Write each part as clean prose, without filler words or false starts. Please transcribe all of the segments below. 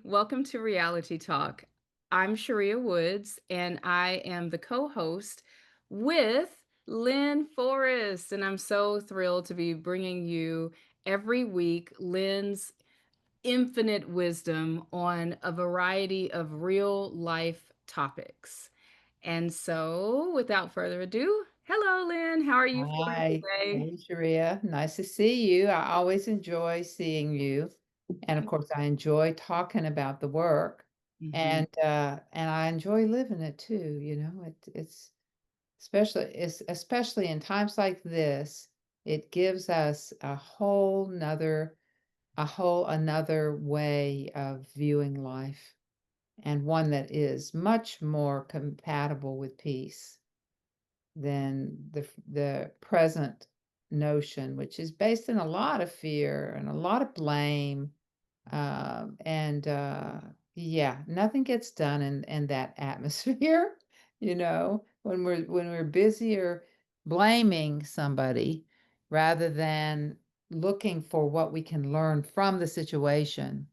Welcome to Reality Talk. I'm Sharia Woods, and I am the co host with Lynn Forrest. And I'm so thrilled to be bringing you every week Lynn's infinite wisdom on a variety of real life topics. And so, without further ado, hello, Lynn. How are you feeling Hi, today? hey Sharia. Nice to see you. I always enjoy seeing you. And of course, I enjoy talking about the work Mhm. and I enjoy living it too, it's especially in times like this, it gives us a whole another way of viewing life and one that is much more compatible with peace than the present notion, which is based in a lot of fear and a lot of blame. And Yeah, nothing gets done in that atmosphere, when we're busier blaming somebody rather than looking for what we can learn from the situation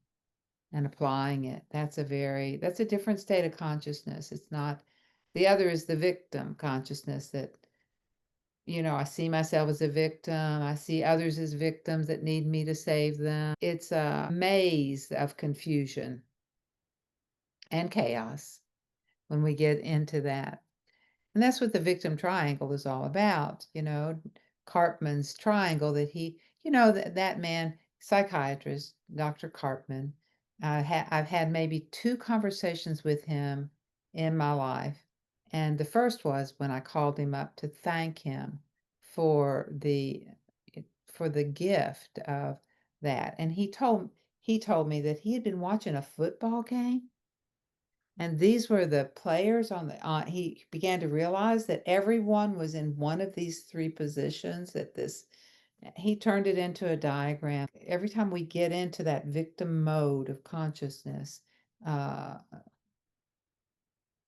and applying it. That's a different state of consciousness. It's not the other is the victim consciousness that, I see myself as a victim. I see others as victims that need me to save them. It's a maze of confusion and chaos when we get into that. And that's what the victim triangle is all about, Cartman's triangle that that man, psychiatrist, Dr. Cartman, I've had maybe two conversations with him in my life. And the first was when I called him up to thank him for the for the gift of that. And he told me that he had been watching a football game and these were the players on the he began to realize that everyone was in one of these three positions that this he turned it into a diagram. Every time we get into that victim mode of consciousness, uh,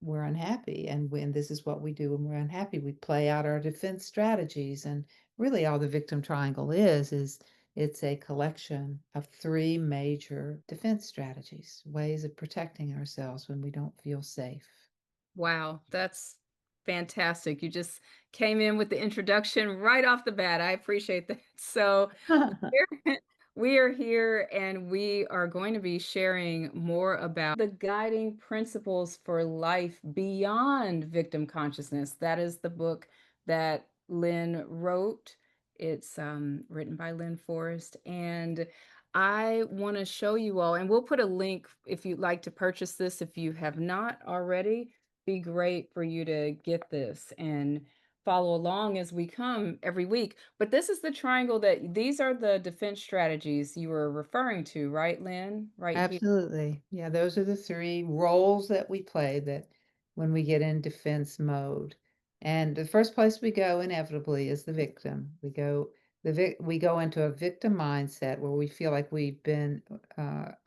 we're unhappy. And when this is what we do when we're unhappy, we play out our defense strategies. And really all the victim triangle is it's a collection of three major defense strategies, ways of protecting ourselves when we don't feel safe. Wow, that's fantastic. You just came in with the introduction right off the bat. I appreciate that. So, we're we are here and we are going to be sharing more about the guiding principles for life beyond victim consciousness. That is the book that Lynn wrote. It's written by Lynn Forrest. And I want to show you all, and we'll put a link if you'd like to purchase this if you have not already. Be great for you to get this and follow along as we come every week. But this is the triangle that these are the defense strategies you were referring to, right, Lynn? Right here. Absolutely. Yeah, those are the three roles that we play that when we get in defense mode. And the first place we go inevitably is the victim. We go into a victim mindset where we feel like we've been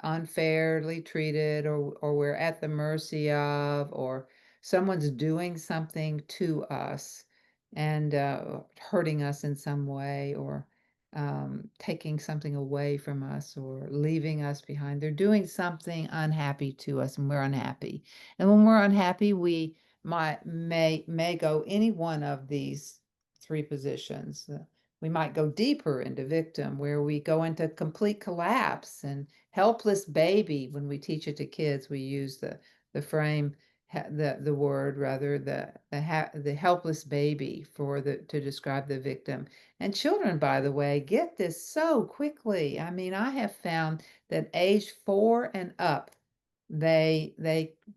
unfairly treated or we're at the mercy of or someone's doing something to us and hurting us in some way or taking something away from us or leaving us behind. They're doing something unhappy to us, and we're unhappy. And when we're unhappy, we may go any one of these three positions. We might go deeper into victim, where we go into complete collapse and helpless baby. When we teach it to kids, we use the frame the word rather the helpless baby for the to describe the victim. And children, by the way, get this so quickly. I mean, I have found that age 4 and up, they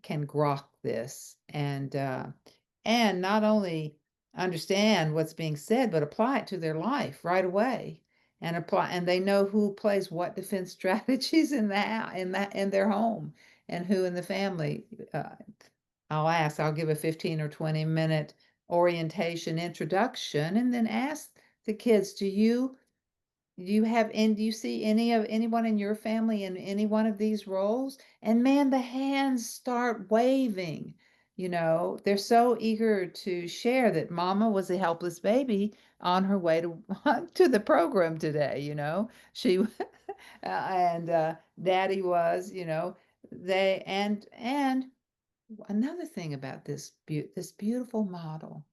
can grok this and not only understand what's being said, but apply it to their life right away. And they know who plays what defense strategies in their home and who in the family. I'll give a 15 or 20-minute orientation introduction and then ask the kids, do you see anyone in your family in any one of these roles? And man, the hands start waving. They're so eager to share that mama was a helpless baby on her way to to the program today. She and daddy was, They and another thing about this beautiful model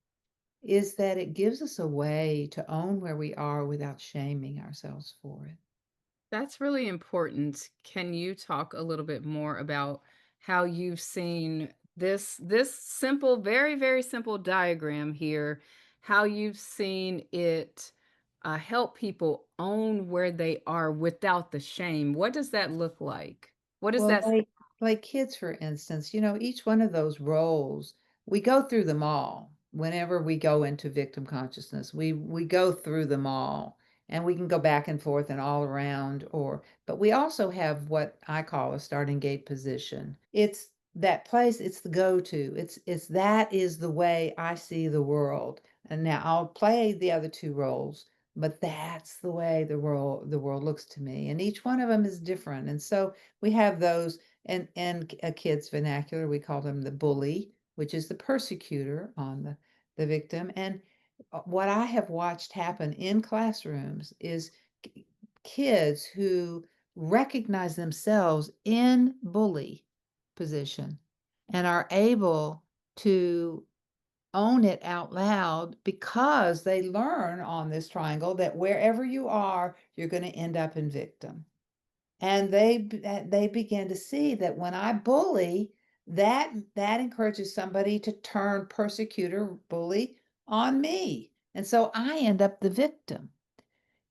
is that it gives us a way to own where we are without shaming ourselves for it. That's really important. Can you talk a little bit more about how you've seen this simple, very, very simple diagram here, how you've seen it help people own where they are without the shame? What does that look like? What does Well, that like kids, for instance, each one of those roles, we go through them all. Whenever we go into victim consciousness, we go through them all, and we can go back and forth and all around, but we also have what I call a starting gate position. It's that place, it's the go-to. It's that is the way I see the world. And now I'll play the other two roles, but that's the way the world looks to me. And each one of them is different. And so we have those in a kid's vernacular, we call them the bully, which is the persecutor on the victim. And what I have watched happen in classrooms is kids who recognize themselves in bully position and are able to own it out loud because they learn on this triangle that wherever you are, you're going to end up in victim. And they begin to see that when I bully, that encourages somebody to turn persecutor, bully on me. And so I end up the victim.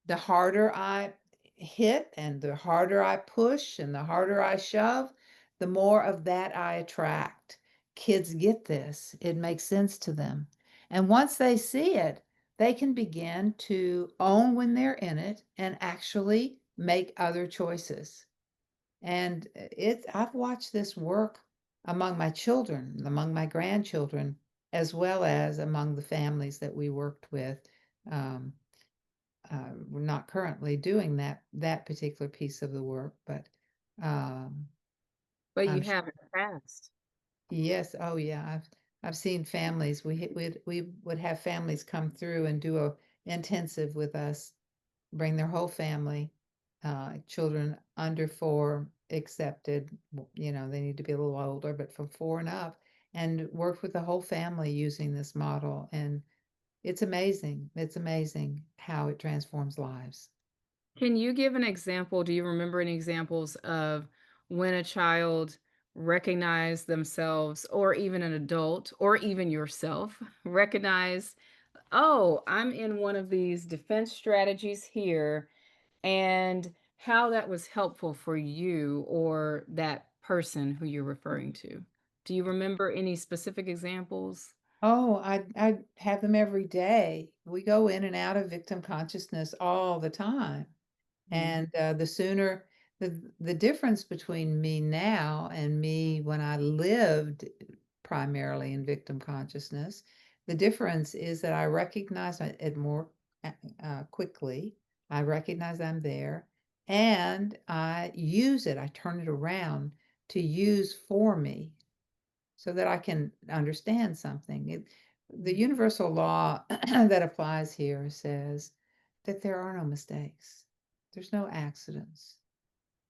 The harder I hit and the harder I push and the harder I shove, the more of that I attract. Kids get this. It makes sense to them. And once they see it, they can begin to own when they're in it and actually make other choices. And I've watched this work among my children, among my grandchildren, as well as among the families that we worked with. Um, we're not currently doing that particular piece of the work, but um, but you I'm have in the past? yes, oh yeah, I've seen families. We would have families come through and do a intensive with us, bring their whole family, children under 4 accepted, they need to be a little older, but from 4 and up, and work with the whole family using this model, and it's amazing. It's amazing how it transforms lives. Can you give an example? Do you remember any examples of when a child recognized themselves, or even an adult, or even yourself, recognize, oh, I'm in one of these defense strategies here, and how that was helpful for you or that person who you're referring to? Do you remember any specific examples? Oh, I have them every day. We go in and out of victim consciousness all the time. Mm. And the difference between me now and me when I lived primarily in victim consciousness, the difference is that I recognize it more quickly. I recognize I'm there, and I use it. I turn it around to use for me so that I can understand something. The Mm. universal law that applies here says that there are no mistakes. There's no accidents.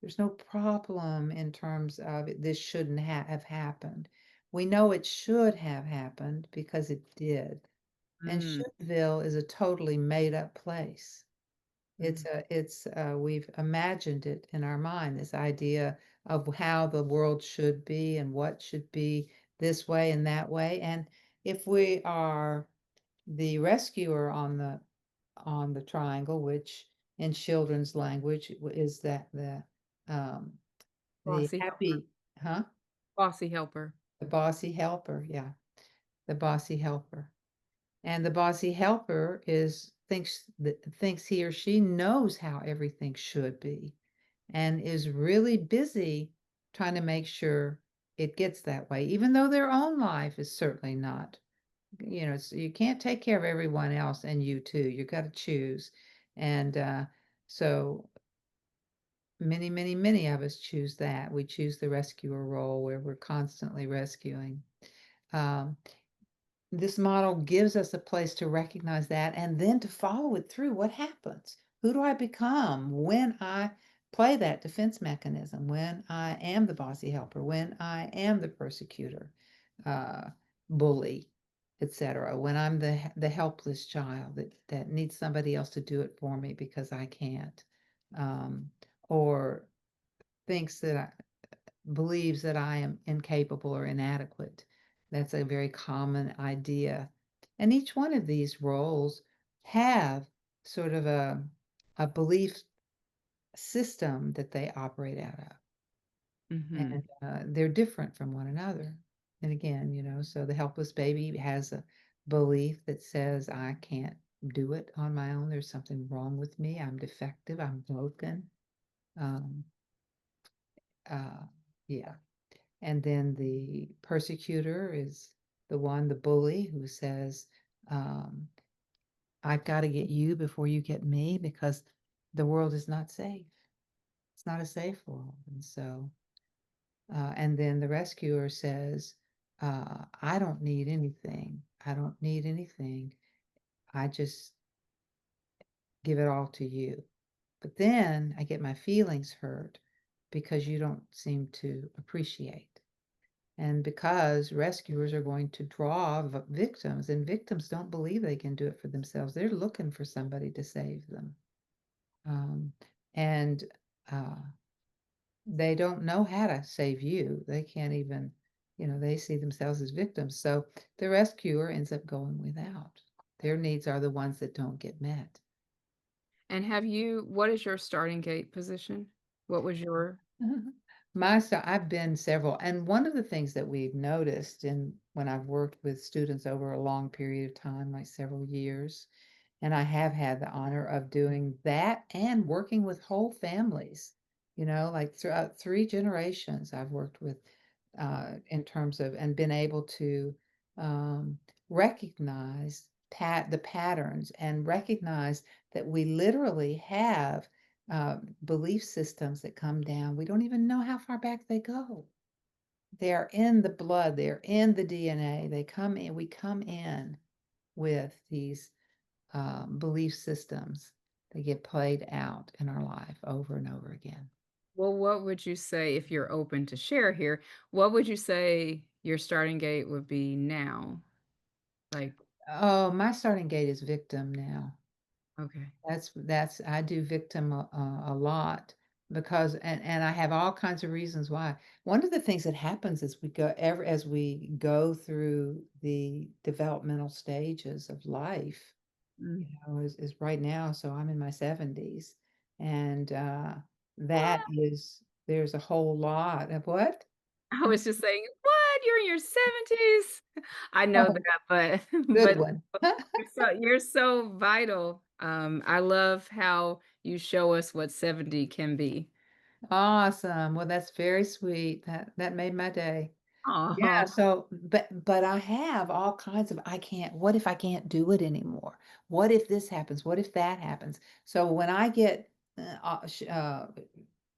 There's no problem in terms of this shouldn't have happened. We know it should have happened because it did. And Mm, Shouldville is a totally made up place. mm. We've imagined it in our mind, this idea of how the world should be and what should be this way and that way. And if we are the rescuer on the triangle, which in children's language is that the Bossy helper. happy, huh? Bossy helper. The bossy helper, yeah, the bossy helper. And the bossy helper thinks he or she knows how everything should be and is really busy trying to make sure it gets that way, even though their own life is certainly not. So you can't take care of everyone else and you too. You got to choose. And so many, many, many of us choose that. We choose the rescuer role where we're constantly rescuing. Um, this model gives us a place to recognize that and then to follow it through. What happens? Who do I become when I play that defense mechanism, when I am the bossy helper, when I am the persecutor, uh, bully, etc. When I'm the helpless child that needs somebody else to do it for me because I can't, um, or thinks that believes that I am incapable or inadequate. That's a very common idea. And each one of these roles have sort of a belief system that they operate out of. And Mhm. they're different from one another. And again, so the helpless baby has a belief that says, I can't do it on my own. There's something wrong with me. I'm defective. I'm broken. Um, uh, yeah. And then the persecutor is the one, the bully, who says, um, I've got to get you before you get me because the world is not safe. It's not a safe world. And so, and then the rescuer says, I don't need anything. I don't need anything. I just give it all to you. But then I get my feelings hurt because you don't seem to appreciate. And because rescuers are going to draw victims, and victims don't believe they can do it for themselves, they're looking for somebody to save them. Um, and uh, they don't know how to save you. They can't even, they see themselves as victims. So the rescuer ends up going without. Their needs are the ones that don't get met. And what is your starting gate position? What was your I've been several, and one of the things that we've noticed when I've worked with students over a long period of time, like several years, and I have had the honor of doing that and working with whole families, like throughout 3 generations, I've worked with in terms of and been able to um, recognize the patterns and recognize that we literally have belief systems that come down. We don't even know how far back they go. They are in the blood, they're in the DNA. They come in, we come in with these belief systems that get played out in our life over and over again. well, what would you say if you're open to share here, what would you say your starting gate would be now? Like, Oh, my starting gate is victim now. okay. That's I do victim a lot because and I have all kinds of reasons why. One of the things that happens as we go through the developmental stages of life, Mm. is right now. So I'm in my 70s, and that What? is there's a whole lot of what? I was just saying, "What? You're in your 70s?" I know Oh, that, but good but one. you're so vital. I love how you show us what 70 can be. Awesome. Well, that's very sweet. That made my day. Aw. Yeah, so but I have all kinds of what if I can't do it anymore? What if this happens? What if that happens? So when I get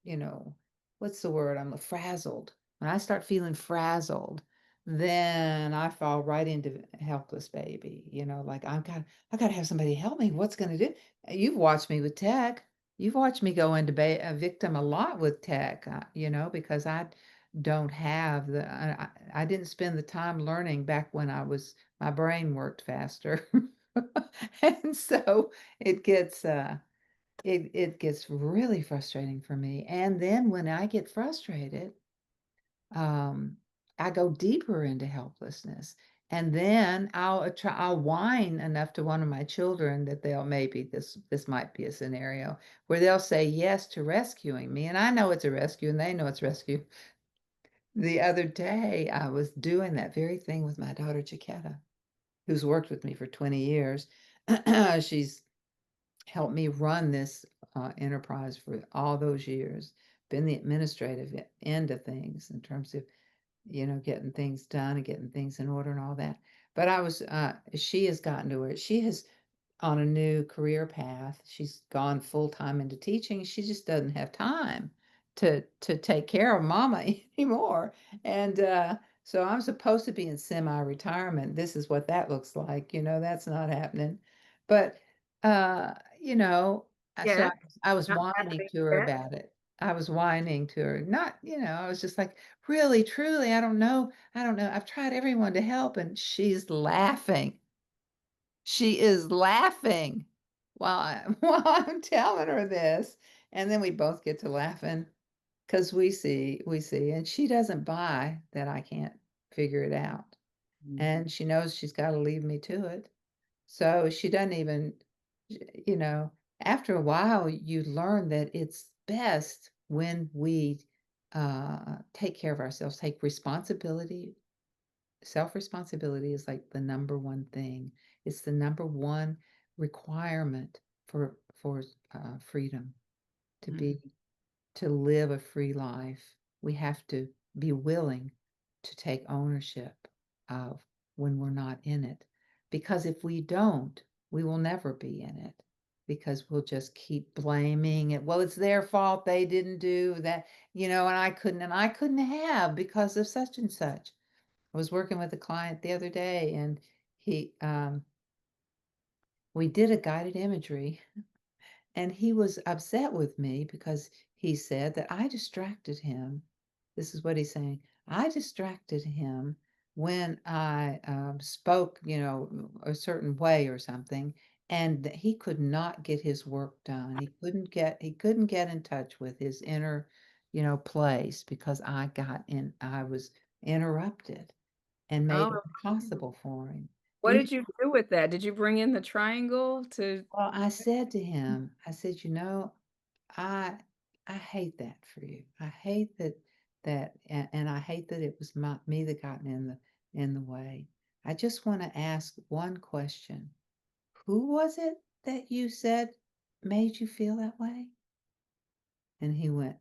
you know, what's the word? I'm frazzled. When I start feeling frazzled, then I fall right into helpless baby. Like I got to have somebody help me. What's going to do? You've watched me with tech. You've watched me go into a victim a lot with tech, because I don't have I didn't spend the time learning back when my brain worked faster. And so it gets it gets really frustrating for me. And then when I get frustrated, um, I go deeper into helplessness. And then I'll whine enough to one of my children that they'll maybe this might be a scenario where they'll say yes to rescuing me. And I know it's a rescue and they know it's rescue. The other day I was doing that very thing with my daughter Chiquetta, who's worked with me for 20 years. She's helped me run this enterprise for all those years, been the administrative end of things in terms of, getting things done and getting things in order and all that. But she has gotten to where she has on a new career path. She's gone full time into teaching. She just doesn't have time to take care of mama anymore. And so I'm supposed to be in semi-retirement. This is what that looks like. That's not happening. But uh, you know, so Yes, I was not whining happening to her yet. about it. I was whining to her, not, I was just like, "Really, truly, I don't know. I've tried everyone to help," and she's laughing. She is laughing while while I'm telling her this, and then we both get to laughing because we see, and she doesn't buy that I can't figure it out, Mhm. and she knows she's gotta leave me to it. So she doesn't even, you know, after a while, you learn that it's best when we take care of ourselves, take responsibility. Self responsibility is like the number one thing. It's the number one requirement for freedom to Mhm. be to live a free life, we have to be willing to take ownership of when we're not in it. Because if we don't, we will never be in it because we'll just keep blaming it. Well, it's their fault. They didn't do that, and I couldn't have because of such and such. I was working with a client the other day and he, we did a guided imagery and he was upset with me because he said that I distracted him. This is what he's saying. I distracted him when I spoke, a certain way or something, and that he could not get his work done. He couldn't get in touch with his inner, place because I was interrupted and made Oh, it impossible for him. what did you do with that? Did you bring in the triangle to Well, I said to him, I said, I I hate that for you. I hate and I hate that it was me that got in the way. I just want to ask one question. Who was it that you said made you feel that way? And he went,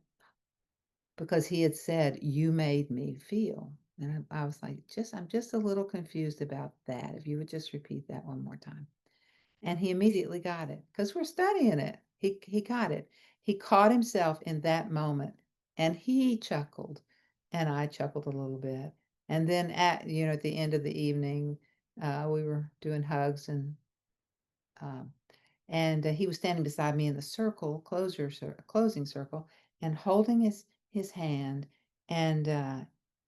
because he had said, you made me feel. And I was like, I'm just a little confused about that. If you would just repeat that one more time. And he immediately got it because 'cause we're studying it. He got it. He caught himself in that moment, and he chuckled, and I chuckled a little bit. And then at the end of the evening, we were doing hugs um, and he was standing beside me in the closing circle and holding his hand. And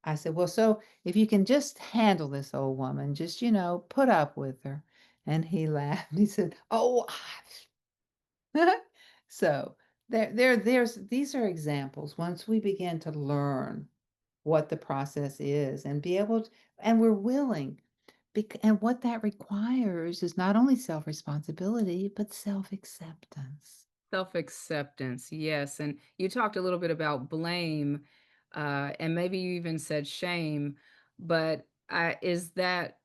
I said, "Well, so if you can just handle this old woman, just put up with her." And he laughed. He said, "Oh, so there's these are examples. Once we begin to learn what the process is and be able to, and we're willing, and what that requires is not only self-responsibility, but self-acceptance. self-acceptance? Yes, and you talked a little bit about blame, and maybe you even said shame, but, is that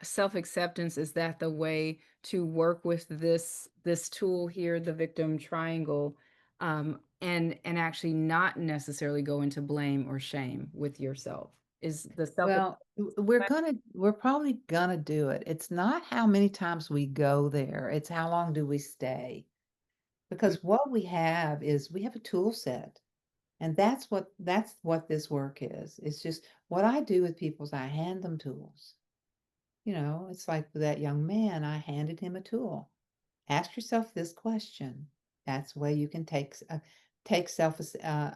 self-acceptance, is that the way to work with this tool here, the victim triangle, and actually not necessarily go into blame or shame with yourself? Is the self Well, we're probably gonna do it. It's not how many times we go there, it's how long do we stay. Because what we have a tool set, and that's what this work is. It's just what I do with people is I hand them tools. It's like with that young man, I handed him a tool. Ask yourself this question. That's the way you can take self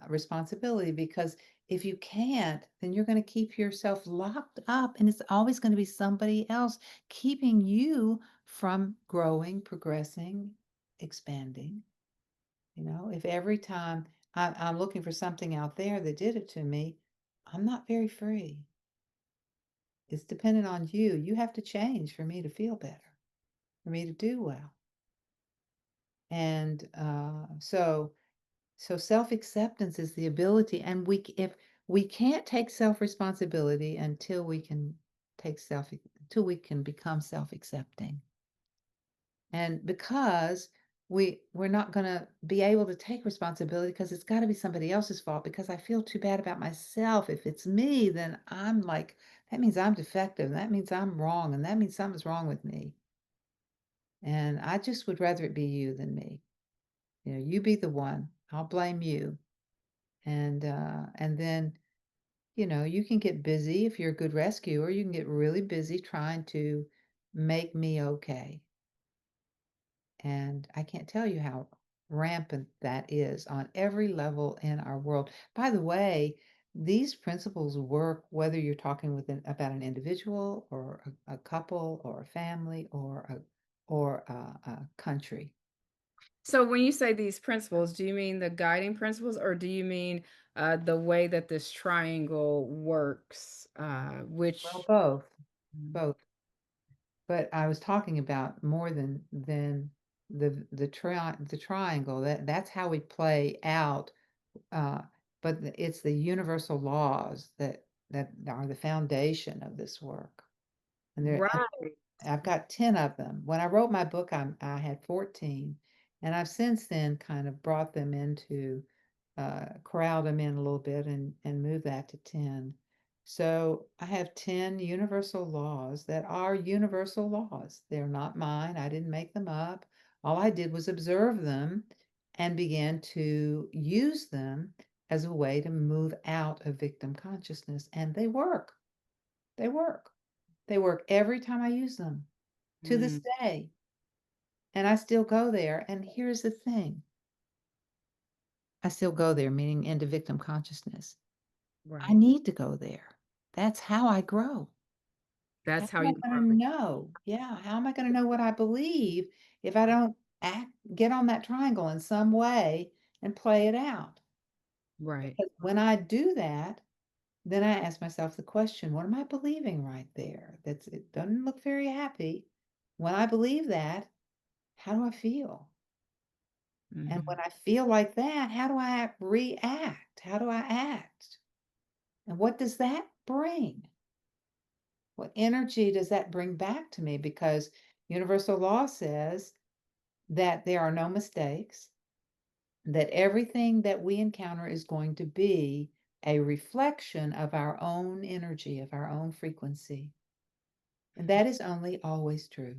responsibility because if you can't, then you're going to keep yourself locked up, and it's always going to be somebody else keeping you from growing, progressing, expanding. If every time I'm looking for something out there that did it to me, I'm not very free. It's dependent on you. You have to change for me to feel better, for me to do well. And so self-acceptance is the ability, and if we can't take self-responsibility until we can become self-accepting. And because we're not going to be able to take responsibility because it's got to be somebody else's fault because I feel too bad about myself. If it's me, then I'm like, that means I'm defective. That means I'm wrong. And that means something's wrong with me. And I just would rather it be you than me. You be the one. I'll blame you. And then, you can get busy if you're a good rescuer. You can get really busy trying to make me okay. And I can't tell you how. rampant that is on every level in our world. By the way, these principles work whether you're talking about an individual or a couple or a family or a country. So when you say these principles, do you mean the guiding principles or do you mean the way that this triangle works? Well, Which both, Mm. both. But I was talking about more than the triangle. That's how we play out. Uh, but it's the universal laws that are the foundation of this work. And Right. I've got 10 of them. When I wrote my book, I had 14, and I've since then kind of brought them into, corralled them in a little bit and moved that to 10. So I have 10 universal laws that are universal laws. They're not mine. I didn't make them up. All I did was observe them and began to use them as a way to move out of victim consciousness. And they work. They work. They work every time I use them to this Mm, day. And I still go there. And here's the thing, I still go there, meaning into victim consciousness. I right. need to go there. That's how I grow. How That's how am I you going to grow. know? Yeah. How am I going to know what I believe if I don't get on that triangle in some way and play it out? Right. Because when I do that, then I ask myself the question, what am I believing right there? It doesn't look very happy. When I believe that, how do I feel? And Mhm. when I feel like that, how do I react? How do I act? And what does that bring? What energy does that bring back to me? Because universal law says that there are no mistakes, that everything that we encounter is going to be a reflection of our own energy, of our own frequency. And that is only always true.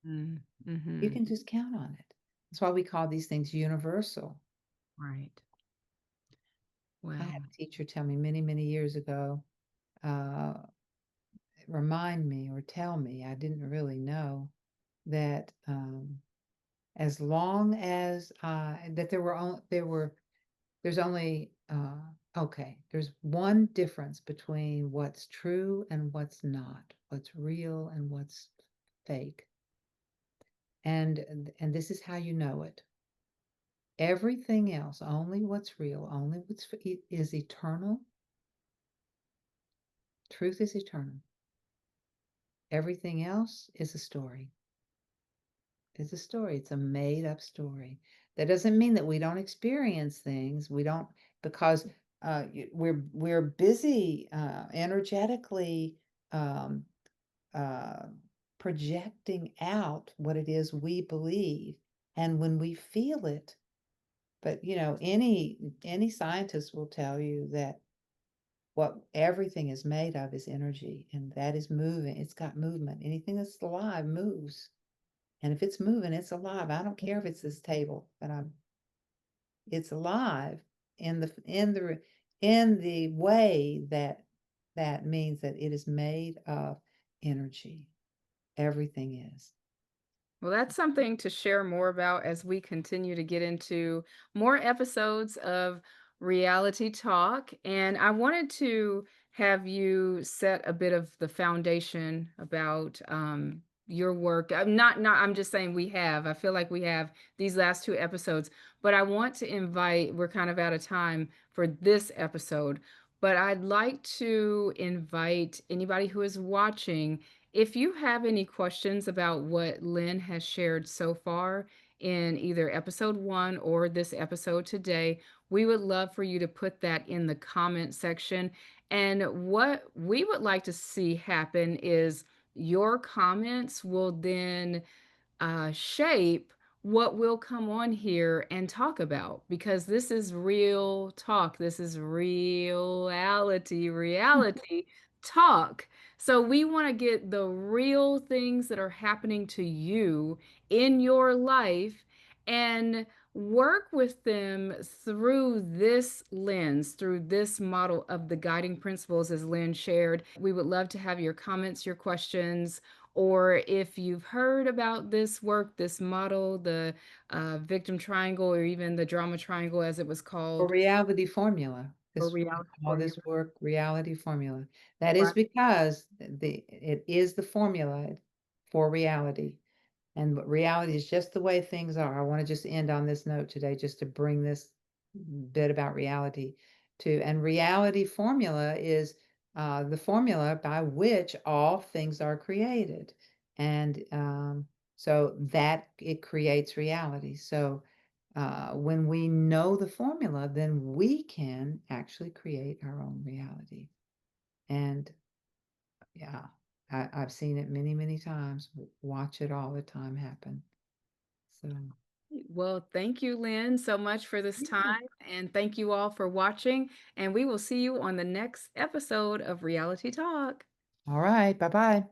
Mm, You mhm. can just count on it. That's why we call these things universal. Right. I had Wow. a teacher tell me many, many years ago, uh, remind me or tell me, I didn't really know that as long as that there's only okay, there's one difference between what's true and what's not, what's real and what's fake. And this is how you know it. Everything else, only what's real, only is eternal. Truth is eternal. Everything else is a story. It's a story. It's a made up story. That doesn't mean that we don't experience things. We don't because we're busy energetically um, uh, projecting out what it is we believe, and when we feel it. But any scientist will tell you that what everything is made of is energy, and that is moving. It's got movement. Anything that's alive moves. And if it's moving, it's alive. I don't care if it's this table that it's alive in the way that that means that it is made of energy. Everything is. Well, that's something to share more about as we continue to get into more episodes of Reality Talk. And I wanted to have you set a bit of the foundation about your work. I'm just saying we have. I feel like we have these last two episodes, but I want to invite, we're kind of out of time for this episode, but I'd like to invite anybody who is watching if you have any questions about what Lynn has shared so far in either episode one or this episode today, we would love for you to put that in the comment section. And what we would like to see happen is your comments will then shape what we'll come on here and talk about because this is real talk. This is reality talk. So we want to get the real things that are happening to you in your life and work with them through this lens, through this model of the guiding principles as Lynn shared. We would love to have your comments, your questions, or if you've heard about this work, this model, the victim triangle, or even the drama triangle, as it was Or called, reality formula. or This we reality call formula. this work reality formula. That is Right. because it is the formula for reality. And reality is just the way things are. I want to just end on this note today, just to bring this bit about reality to, and reality formula is the formula by which all things are created. And so that it creates reality. So when we know the formula, then we can actually create our own reality. And yeah, I've seen it many, many times, watch it all the time happen. So, Well, thank you, Lynn, so much for this yeah. time. And thank you all for watching. And we will see you on the next episode of Reality Talk. All right, bye bye.